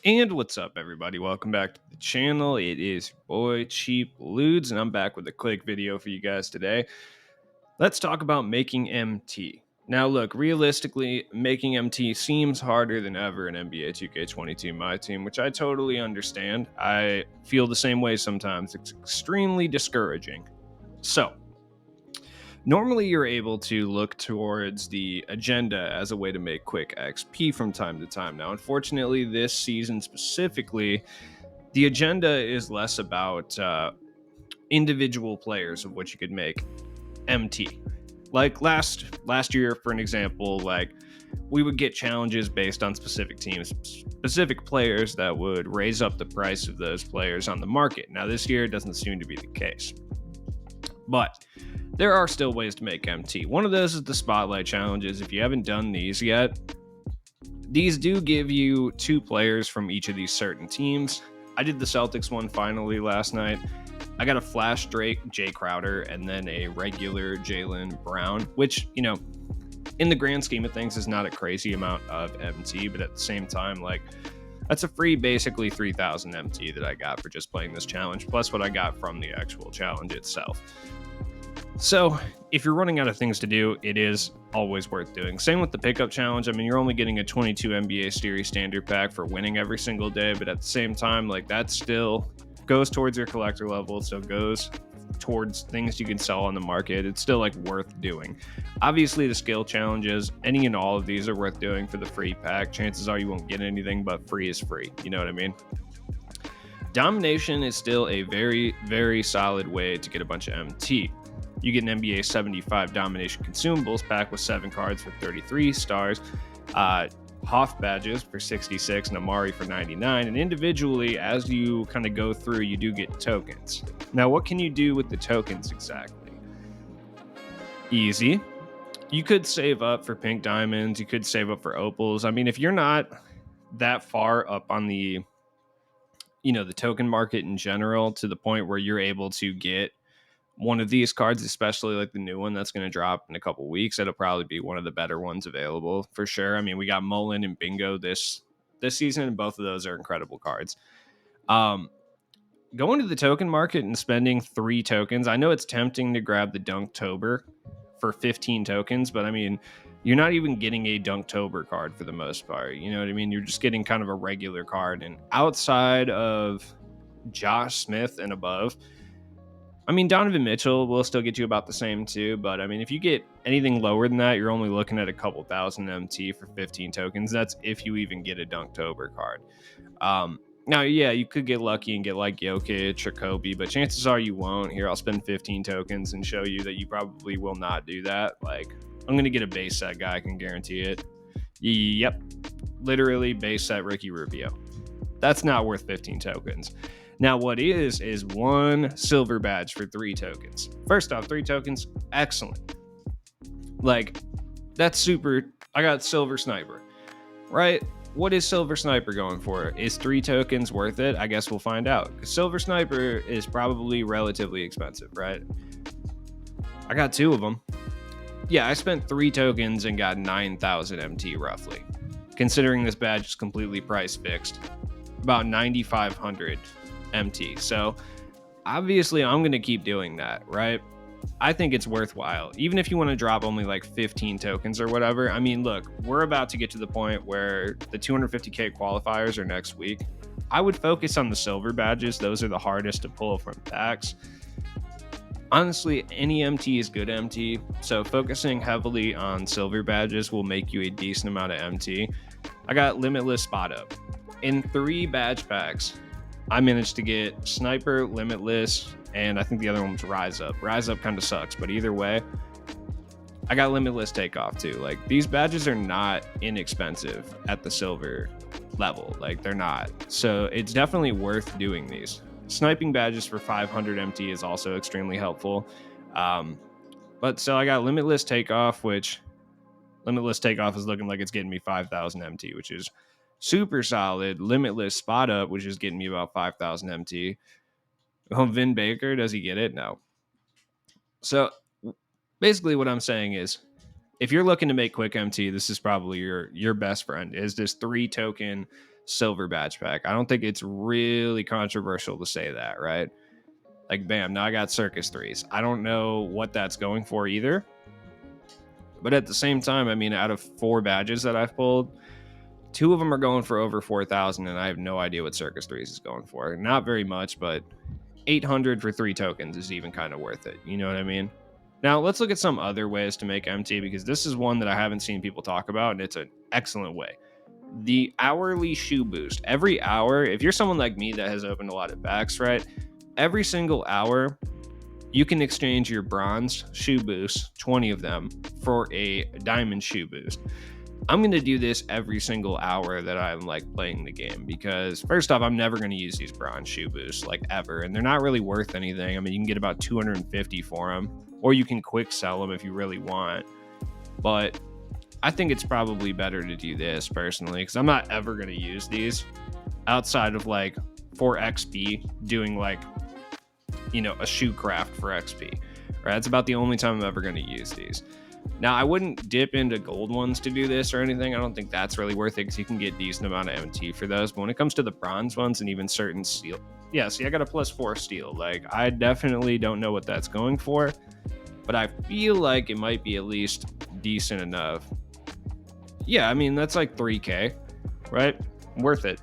And what's up, everybody? Welcome back to the channel. It is your boy Cheap Ludes, and I'm back with a quick video for you guys today. Let's talk about making MT. Now, look, realistically, making MT seems harder than ever in NBA 2K22 My Team, which I totally understand. I feel the same way sometimes. It's extremely discouraging. So, normally, you're able to look towards the agenda as a way to make quick XP from time to time. Now, unfortunately, this season specifically, the agenda is less about individual players of what you could make MT. Like last year, for an example, like we would get challenges based on specific teams, specific players that would raise up the price of those players on the market. Now, this year, it doesn't seem to be the case. But there are still ways to make MT. One of those is the Spotlight Challenges. If you haven't done these yet, these do give you two players from each of these certain teams. I did the Celtics one finally last night. I got a Flash Drake, Jay Crowder, and then a regular Jaylen Brown, which, in the grand scheme of things is not a crazy amount of MT, but at the same time, like, that's a free basically 3,000 MT that I got for just playing this challenge, plus what I got from the actual challenge itself. So, if you're running out of things to do, it is always worth doing. Same with the pickup challenge. I mean, you're only getting a 22 NBA Series standard pack for winning every single day, but at the same time, like, that still goes towards your collector level, so goes towards things you can sell on the market. It's still like worth doing. Obviously, the skill challenges, any and all of these are worth doing for the free pack. Chances are you won't get anything, but free is free. You know what I mean? Domination is still a very, very solid way to get a bunch of MT. You get an NBA 75 Domination Consumables pack with 7 cards for 33 stars, Hoff badges for 66, and Amari for 99. And individually, as you kind of go through, you do get tokens. Now, what can you do with the tokens exactly? Easy. You could save up for pink diamonds. You could save up for opals. I mean, if you're not that far up on the token market in general to the point where you're able to get one of these cards, especially like the new one that's going to drop in a couple weeks, it'll probably be one of the better ones available for sure. I mean, we got Mullen and Bingo this season, and both of those are incredible cards. Going to the token market and spending 3 tokens, I know it's tempting to grab the Dunktober for 15 tokens, but I mean, you're not even getting a Dunktober card for the most part. You know what I mean? You're just getting kind of a regular card. And outside of Josh Smith and above, I mean, Donovan Mitchell will still get you about the same too, but I mean, if you get anything lower than that, you're only looking at a couple thousand MT for 15 tokens. That's if you even get a Dunktober card. Now, yeah, you could get lucky and get like Jokic or Kobe, but chances are you won't. Here, I'll spend 15 tokens and show you that you probably will not do that. Like, I'm going to get a base set guy, I can guarantee it. Yep, literally base set Ricky Rubio. That's not worth 15 tokens. Now, what is 1 silver badge for 3 tokens. First off, 3 tokens, excellent. Like, that's super. I got Silver Sniper, right? What is Silver Sniper going for? Is 3 tokens worth it? I guess we'll find out. Because Silver Sniper is probably relatively expensive, right? I got 2 of them. Yeah, I spent 3 tokens and got 9,000 MT roughly. Considering this badge is completely price fixed, about 9,500 MT. So obviously I'm going to keep doing that, right? I think it's worthwhile. Even if you want to drop only like 15 tokens or whatever. I mean, look, we're about to get to the point where the 250k qualifiers are next week. I would focus on the silver badges. Those are the hardest to pull from packs. Honestly, any MT is good MT. So focusing heavily on silver badges will make you a decent amount of MT. I got Limitless Spot Up. In 3 badge packs, I managed to get Sniper, Limitless, and I think the other one was Rise Up. Rise Up kind of sucks, but either way, I got Limitless Takeoff too. Like, these badges are not inexpensive at the silver level. Like, they're not. So it's definitely worth doing these. Sniping badges for 500 MT is also extremely helpful. But so I got Limitless Takeoff, which Limitless Takeoff is looking like it's getting me 5,000 MT, which is super solid. Limitless Spot Up, which is getting me about 5,000 MT. Oh, Vin Baker, does he get it? No. So basically what I'm saying is, if you're looking to make quick MT, this is probably your best friend, is this 3 token silver badge pack. I don't think it's really controversial to say that, right? Like, bam, now I got Circus 3s. I don't know what that's going for either. But at the same time, I mean, out of 4 badges that I've pulled, 2 of them are going for over 4,000, and I have no idea what Circus 3s is going for. Not very much, but 800 for 3 tokens is even kind of worth it. You know what I mean? Now, let's look at some other ways to make MT, because this is one that I haven't seen people talk about, and it's an excellent way. The hourly shoe boost. Every hour, if you're someone like me that has opened a lot of packs, right? Every single hour, you can exchange your bronze shoe boosts, 20 of them, for a diamond shoe boost. I'm going to do this every single hour that I'm like playing the game, because first off, I'm never going to use these bronze shoe boosts like ever, and they're not really worth anything. I mean, you can get about 250 for them, or you can quick sell them if you really want. But I think it's probably better to do this personally, because I'm not ever going to use these outside of like for XP, doing like, you know, a shoe craft for XP, right? That's about the only time I'm ever going to use these. Now, I wouldn't dip into gold ones to do this or anything. I don't think that's really worth it, because you can get decent amount of MT for those. But when it comes to the bronze ones and even certain steel, yeah, see, I got a +4 steel. Like, I definitely don't know what that's going for, but I feel like it might be at least decent enough. Yeah, I mean, that's like 3K, right? Worth it.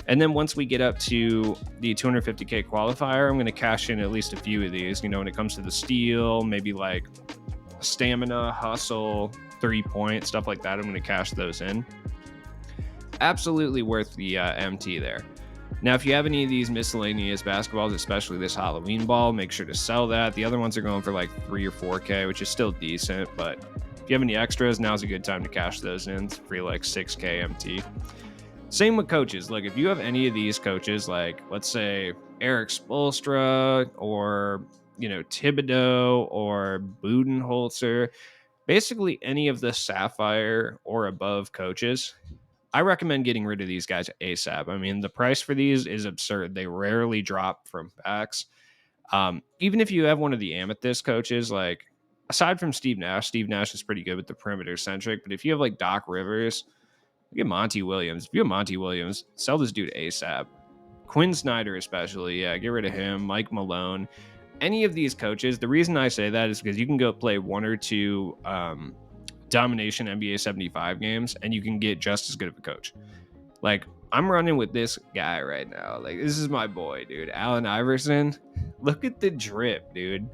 And then once we get up to the 250K qualifier, I'm going to cash in at least a few of these. You know, when it comes to the steel, maybe like stamina, hustle, 3-point, stuff like that, I'm going to cash those in. Absolutely worth the MT there. Now, if you have any of these miscellaneous basketballs, especially this Halloween ball, make sure to sell that. The other ones are going for like 3 or 4K, which is still decent. But if you have any extras, now's a good time to cash those in for like 6K MT. Same with coaches. Like, if you have any of these coaches, like let's say Eric Spoelstra or, you know, Thibodeau or Budenholzer, basically any of the Sapphire or above coaches, I recommend getting rid of these guys ASAP. I mean, the price for these is absurd. They rarely drop from packs. Even if you have one of the Amethyst coaches, like aside from Steve Nash is pretty good with the perimeter centric. But if you have like Doc Rivers, get Monty Williams. If you have Monty Williams, sell this dude ASAP. Quinn Snyder especially, yeah, get rid of him. Mike Malone. Any of these coaches, the reason I say that is because you can go play 1 or 2 domination NBA 75 games, and you can get just as good of a coach. Like, I'm running with this guy right now. Like, this is my boy, dude. Allen Iverson. Look at the drip, dude.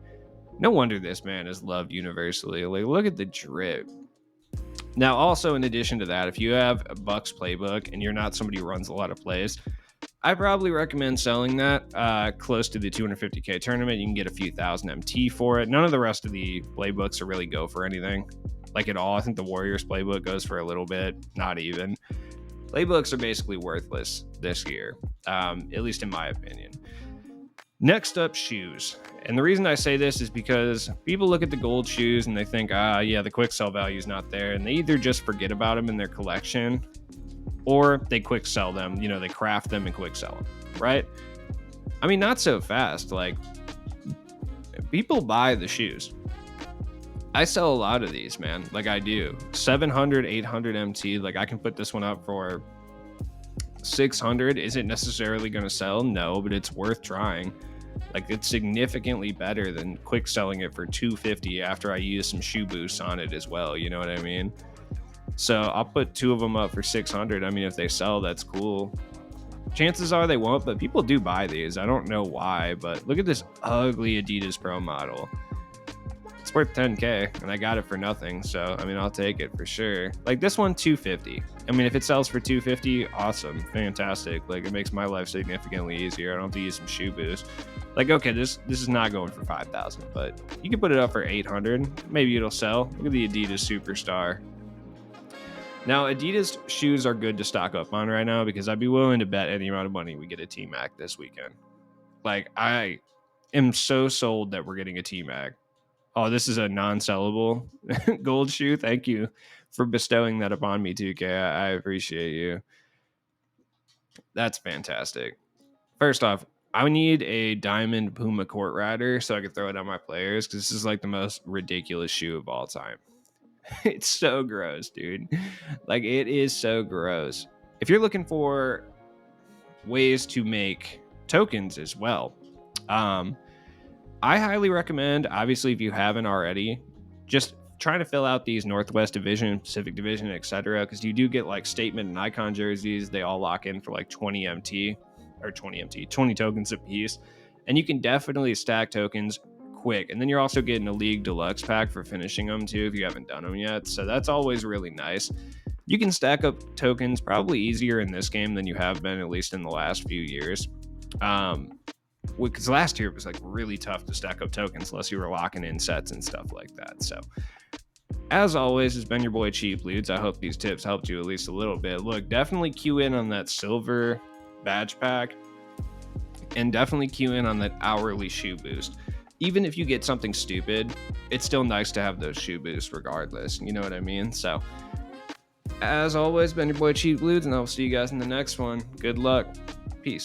No wonder this man is loved universally. Like, look at the drip. Now, also, in addition to that, if you have a Bucks playbook and you're not somebody who runs a lot of plays, I probably recommend selling that close to the 250K tournament. You can get a few thousand MT for it. None of the rest of the playbooks are really go for anything, like at all. I think the Warriors playbook goes for a little bit, not even. Playbooks are basically worthless this year, at least in my opinion. Next up, shoes. And the reason I say this is because people look at the gold shoes and they think, yeah, the quick sell value is not there. And they either just forget about them in their collection, or they quick sell them. You know, they craft them and quick sell them, right? I mean, not so fast. Like, people buy the shoes. I sell a lot of these, man. Like, I do. 700, 800 MT. Like, I can put this one up for 600. Is it necessarily going to sell? No, but it's worth trying. Like, it's significantly better than quick selling it for 250 after I use some shoe boosts on it as well. You know what I mean? So I'll put 2 of them up for 600. I mean, if they sell, that's cool. Chances are they won't, but people do buy these. I don't know why, but look at this ugly Adidas Pro model. It's worth 10K, and I got it for nothing. So, I mean, I'll take it for sure. Like, this one, 250. I mean, if it sells for 250, awesome, fantastic. Like, it makes my life significantly easier. I don't have to use some shoe boost. Like, okay, this is not going for 5,000, but you can put it up for 800. Maybe it'll sell. Look at the Adidas Superstar. Now, Adidas shoes are good to stock up on right now, because I'd be willing to bet any amount of money we get a T-Mac this weekend. Like, I am so sold that we're getting a T-Mac. Oh, this is a non-sellable gold shoe. Thank you for bestowing that upon me, 2K. I appreciate you. That's fantastic. First off, I need a diamond Puma court rider so I can throw it on my players, because this is like the most ridiculous shoe of all time. It's so gross, dude. Like, it is so gross. If you're looking for ways to make tokens as well. I highly recommend, obviously, if you haven't already, just trying to fill out these Northwest Division, Pacific Division, etc. Because you do get like statement and icon jerseys. They all lock in for like 20 MT or 20 tokens a piece. And you can definitely stack tokens quick. And then you're also getting a League Deluxe pack for finishing them too if you haven't done them yet. So that's always really nice. You can stack up tokens probably easier in this game than you have been, at least in the last few years. Because last year it was like really tough to stack up tokens unless you were locking in sets and stuff like that. So as always, it's been your boy Cheap Ludes. I hope these tips helped you at least a little bit. Look, definitely queue in on that silver badge pack, and definitely queue in on that hourly shoe boost. Even if you get something stupid, it's still nice to have those shoe boosts regardless. You know what I mean? So as always, been your boy Cheap Ludes, and I'll see you guys in the next one. Good luck. Peace.